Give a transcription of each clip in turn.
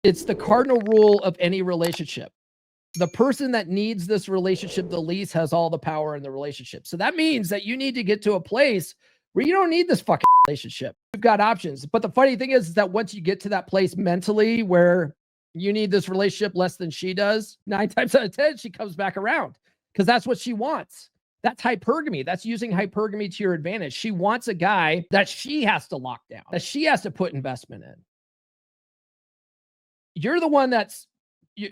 It's the cardinal rule of any relationship. The person that needs this relationship the least has all the power in the relationship. So that means that you need to get to a place where you don't need this fucking relationship. You've got options. But the funny thing is that once you get to that place mentally where you need this relationship less than she does, 9 times out of 10, she comes back around because that's what she wants. That's hypergamy. That's using hypergamy to your advantage. She wants a guy that she has to lock down, that she has to put investment in. You're the one that's,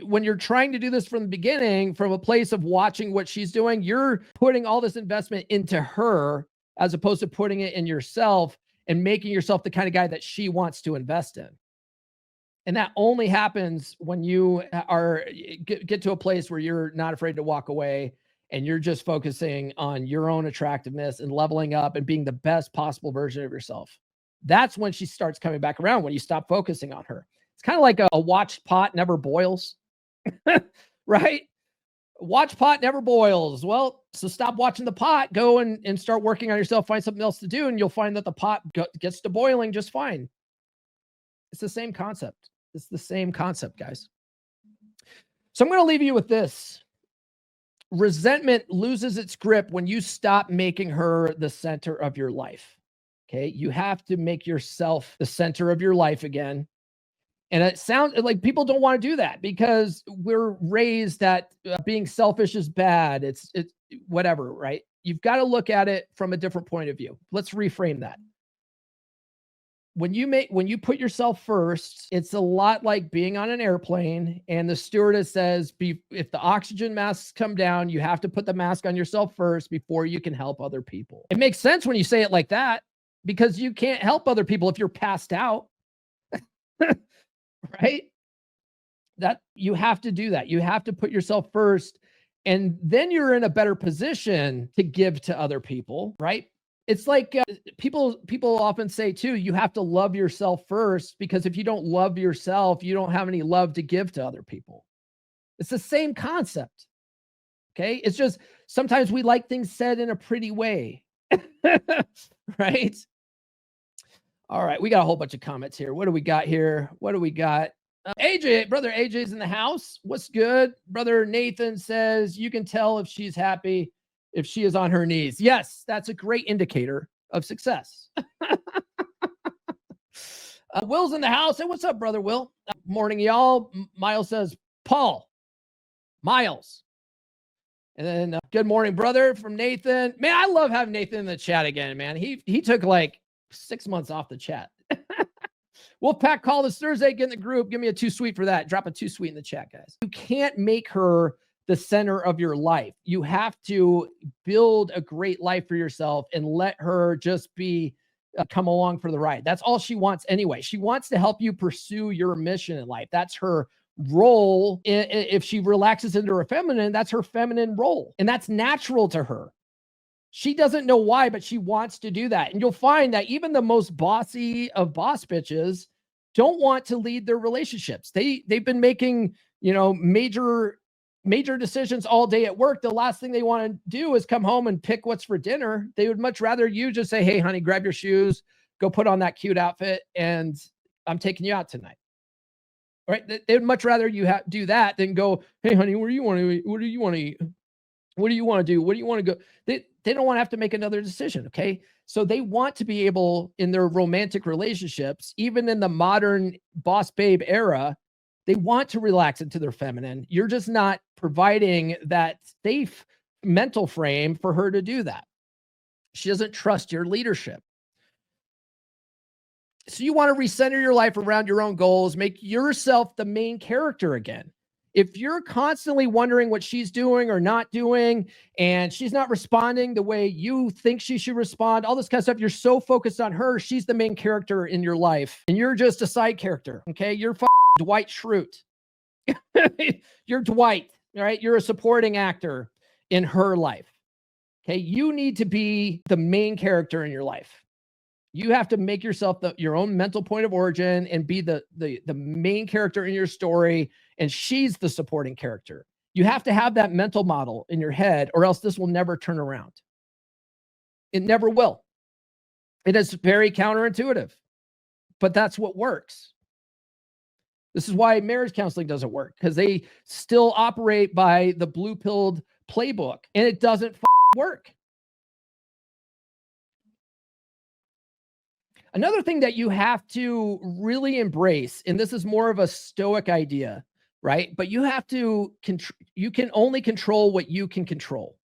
when you're trying to do this from the beginning, from a place of watching what she's doing, you're putting all this investment into her as opposed to putting it in yourself and making yourself the kind of guy that she wants to invest in. And that only happens when you are get to a place where you're not afraid to walk away and you're just focusing on your own attractiveness and leveling up and being the best possible version of yourself. That's when she starts coming back around, when you stop focusing on her. It's kind of like a watched pot never boils, right? Watch pot never boils. Well, so stop watching the pot, go and start working on yourself, find something else to do, and you'll find that the pot gets to boiling just fine. It's the same concept. It's the same concept, guys. So I'm going to leave you with this. Resentment loses its grip when you stop making her the center of your life. Okay. You have to make yourself the center of your life again. And it sounds like people don't want to do that because we're raised that being selfish is bad. It's whatever, right? You've got to look at it from a different point of view. Let's reframe that. When you put yourself first, it's a lot like being on an airplane and the stewardess says, if the oxygen masks come down, you have to put the mask on yourself first before you can help other people. It makes sense when you say it like that because you can't help other people if you're passed out. Right? That you have to do that. You have to put yourself first, and then you're in a better position to give to other people, right? It's like people often say too, you have to love yourself first, because if you don't love yourself, you don't have any love to give to other people. It's the same concept. Okay? It's just sometimes we like things said in a pretty way. Right? All right, we got a whole bunch of comments here. What do we got here? What do we got? AJ, brother AJ's in the house. What's good? Brother Nathan says, you can tell if she's happy if she is on her knees. Yes, that's a great indicator of success. Will's in the house. Hey, what's up, brother Will? Morning, y'all. Miles says, Paul. Miles. And then good morning, brother, from Nathan. Man, I love having Nathan in the chat again, man. He took like 6 months off the chat. Wolfpack call this Thursday. Get in the group. Give me a 2 sweet for that. Drop a 2 sweet in the chat, guys. You can't make her the center of your life. You have to build a great life for yourself and let her just be come along for the ride. That's all she wants anyway. She wants to help you pursue your mission in life. That's her role. If she relaxes into her feminine, that's her feminine role. And that's natural to her. She doesn't know why, but she wants to do that. And you'll find that even the most bossy of boss bitches don't want to lead their relationships. They've been making, major decisions all day at work. The last thing they want to do is come home and pick what's for dinner. They would much rather you just say, hey, honey, grab your shoes, go put on that cute outfit, and I'm taking you out tonight. Right? They would much rather you do that than go, hey, honey, where do you want to eat? What do you want to eat? What do you want to do? Where do you want to go? They don't want to have to make another decision, okay? So they want to be able, in their romantic relationships, even in the modern boss babe era, they want to relax into their feminine. You're just not providing that safe mental frame for her to do that. She doesn't trust your leadership. So you want to recenter your life around your own goals, make yourself the main character again. If you're constantly wondering what she's doing or not doing, and she's not responding the way you think she should respond, all this kind of stuff, you're so focused on her. She's the main character in your life, and you're just a side character, okay? You're Dwight Schrute. You're Dwight, all right? You're a supporting actor in her life, okay? You need to be the main character in your life. You have to make yourself your own mental point of origin and be the main character in your story, and she's the supporting character. You have to have that mental model in your head, or else this will never turn around. It never will. It is very counterintuitive, but that's what works. This is why marriage counseling doesn't work, because they still operate by the blue-pilled playbook, and it doesn't work. Another thing that you have to really embrace, and this is more of a stoic idea, right? But you have to, you can only control what you can control.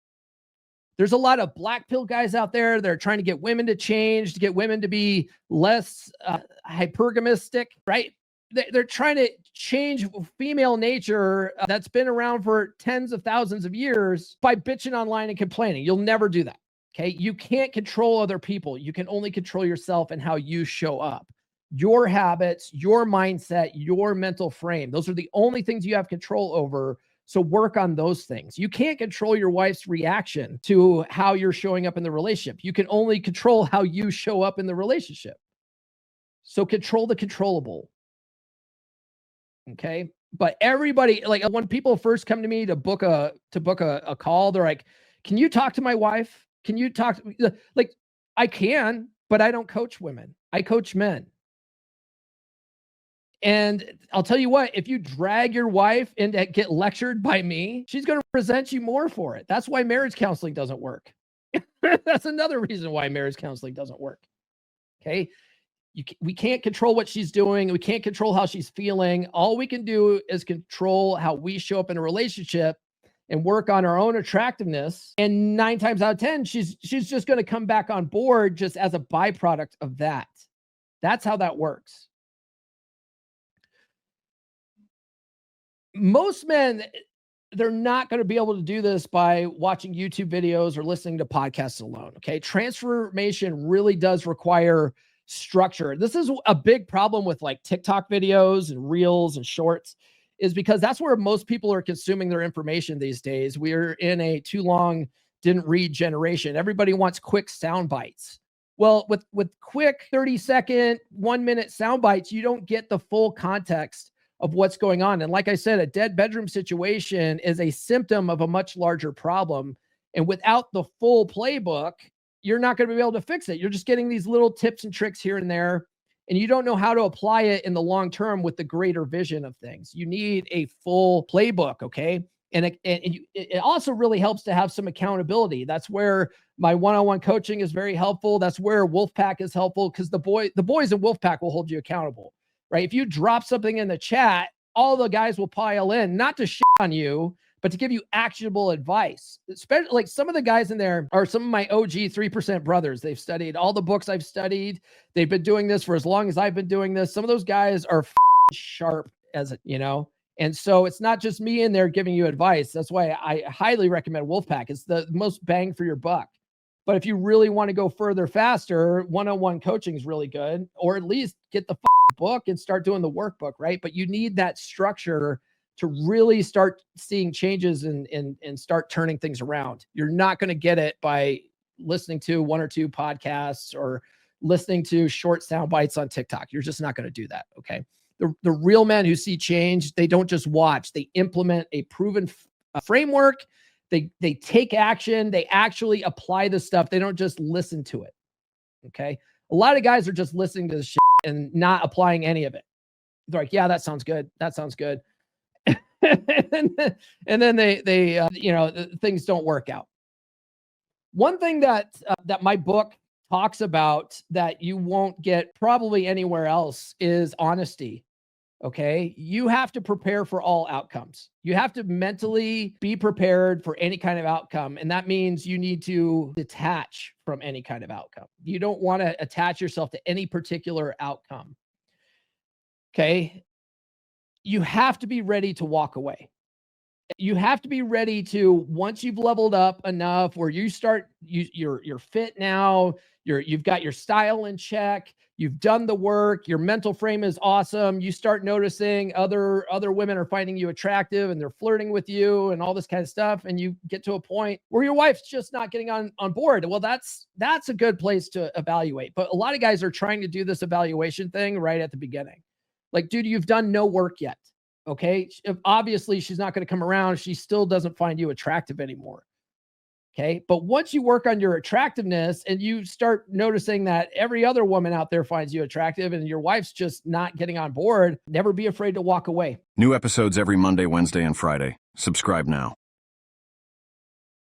There's a lot of black pill guys out there that are trying to get women to change, to get women to be less hypergamistic, right? They're trying to change female nature that's been around for tens of thousands of years by bitching online and complaining. You'll never do that. Okay. You can't control other people. You can only control yourself and how you show up. Your habits, your mindset, your mental frame. Those are the only things you have control over. So work on those things. You can't control your wife's reaction to how you're showing up in the relationship. You can only control how you show up in the relationship. So control the controllable. Okay. But everybody, like when people first come to me to book a call, they're like, can you talk to my wife? Can you talk to me? Like, I can, but I don't coach women. I coach men. And I'll tell you what, if you drag your wife and get lectured by me, she's going to resent you more for it. That's why marriage counseling doesn't work. That's another reason why marriage counseling doesn't work. Okay. We can't control what she's doing. We can't control how she's feeling. All we can do is control how we show up in a relationship and work on our own attractiveness. And 9 times out of 10, she's just going to come back on board just as a byproduct of that. That's how that works. Most men, they're not going to be able to do this by watching YouTube videos or listening to podcasts alone. Okay. Transformation really does require structure. This is a big problem with like TikTok videos and reels and shorts, is because that's where most people are consuming their information these days. We're in a too long didn't read generation. Everybody wants quick sound bites. Well, with quick 30-second, 1-minute sound bites, you don't get the full context of what's going on. And like I said, a dead bedroom situation is a symptom of a much larger problem. And without the full playbook, you're not going to be able to fix it. You're just getting these little tips and tricks here and there, and you don't know how to apply it in the long term with the greater vision of things. You need a full playbook, okay? And it also really helps to have some accountability. That's where my one-on-one coaching is very helpful. That's where Wolfpack is helpful, because the boys in Wolfpack will hold you accountable, right? If you drop something in the chat, all the guys will pile in, not to shit on you, but to give you actionable advice. Especially like some of the guys in there are some of my OG 3% brothers. They've studied all the books I've studied. They've been doing this for as long as I've been doing this. Some of those guys are sharp as you know. And so it's not just me in there giving you advice. That's why I highly recommend Wolfpack. It's the most bang for your buck. But if you really want to go further faster, one-on-one coaching is really good, or at least get the book and start doing the workbook, right? But you need that structure to really start seeing changes and start turning things around. You're not going to get it by listening to 1 or 2 podcasts or listening to short sound bites on TikTok. You're just not going to do that. Okay. The real men who see change, they don't just watch, they implement a proven framework. They take action. They actually apply the stuff. They don't just listen to it. Okay. A lot of guys are just listening to this shit and not applying any of it. They're like, yeah, that sounds good. That sounds good. and then they things don't work out. One thing that my book talks about that you won't get probably anywhere else is honesty. Okay. You have to prepare for all outcomes. You have to mentally be prepared for any kind of outcome. And that means you need to detach from any kind of outcome. You don't want to attach yourself to any particular outcome. Okay. You have to be ready to walk away. You have to be ready to, once you've leveled up enough where you start, you're fit now, you've got your style in check, you've done the work, your mental frame is awesome, you start noticing other women are finding you attractive and they're flirting with you and all this kind of stuff, and you get to a point where your wife's just not getting on board. Well, that's a good place to evaluate. But a lot of guys are trying to do this evaluation thing right at the beginning. Like, dude, you've done no work yet. Okay. Obviously she's not going to come around. She still doesn't find you attractive anymore. Okay. But once you work on your attractiveness and you start noticing that every other woman out there finds you attractive and your wife's just not getting on board, never be afraid to walk away. New episodes every Monday, Wednesday, and Friday. Subscribe now.